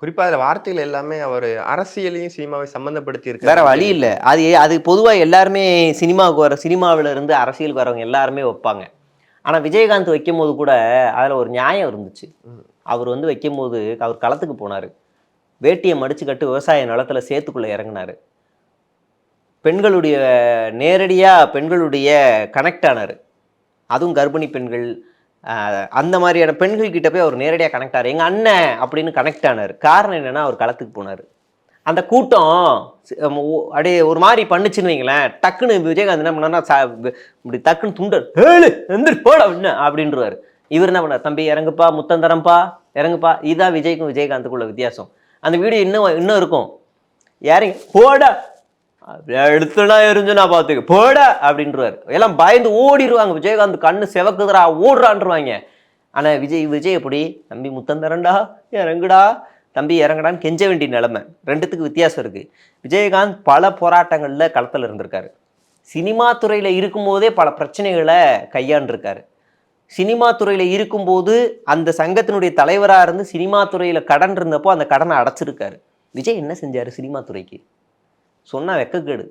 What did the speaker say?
குறிப்பா அதுல வார்த்தைகள் எல்லாமே அவரு அரசியலையும், சினிமாவையும் சம்மந்தப்படுத்தி வேற இருக்காருன்னு வழி இல்ல. கேள்விப்பட்டேன். அது பொதுவா எல்லாருமே சினிமாவுல இருந்து அரசியலுக்கு வரவங்க எல்லாருமே வைப்பாங்க. ஆனா விஜயகாந்த் வைக்கும்போது கூட அதுல ஒரு நியாயம் இருந்துச்சு. ம். அவர் வந்து வைக்கும்போது அவர் களத்துக்கு போனாரு. வேட்டிய மடிச்சு கட்டு விவசாய நிலத்துல சேத்துக்குள்ள இறங்குனாரு. பெண்களுடைய நேரடியா பெண்களுடைய கனெக்ட் ஆனாரு. அதுவும் கர்ப்பிணி பெண்கள், அந்த மாதிரியான பெண்கள் கிட்ட போய் அவர் நேரடியா கனெக்ட் ஆனாரு. எங்க அண்ணன் அப்படின்னு கனெக்ட் ஆனாரு. காரணம் என்னன்னா, அவர் களத்துக்கு போனாரு. அந்த கூட்டம் அப்படியே ஒரு மாதிரி பண்ணுச்சுன்னு வைங்களேன். டக்குன்னு விஜயகாந்த் என்ன பண்ணாருன்னா, இப்படி டக்குன்னு துண்டர் ஏழு எந்திரி போட அப்படின்றவாரு. இவர் என்ன பண்ணார், தம்பி இறங்குப்பா, முத்தம் தரம்பா, இறங்குப்பா. இதுதான் விஜய்க்கும் விஜயகாந்துக்குள்ள வித்தியாசம். அந்த வீடியோ இன்னும் இருக்கும். இறங்கி போட எடுத்துனா எரிஞ்சு நான் பார்த்துக்க போட அப்படின்றவாரு. எல்லாம் பயந்து ஓடிடுவாங்க. விஜயகாந்த் கண்ணு செவக்குதுரா ஓடுறான்ருவாங்க. ஆனா விஜய் எப்படி, தம்பி முத்தம் தரண்டா, இறங்குடா தம்பி இறங்கடான்னு கெஞ்ச வேண்டிய நிலைமை. ரெண்டுத்துக்கு வித்தியாசம் இருக்கு. விஜயகாந்த் பல போராட்டங்கள்ல களத்தில் இருந்திருக்காரு. சினிமா துறையில இருக்கும்போதே பல பிரச்சனைகளை கையாண்டிருக்காரு. சினிமா துறையில இருக்கும்போது அந்த சங்கத்தினுடைய தலைவராக இருந்து சினிமா துறையில கடன் இருந்தப்போ அந்த கடனை அடைச்சிருக்காரு. விஜய் என்ன செஞ்சாரு சினிமா துறைக்கு? சொன்னா வெக்கக்கேடு.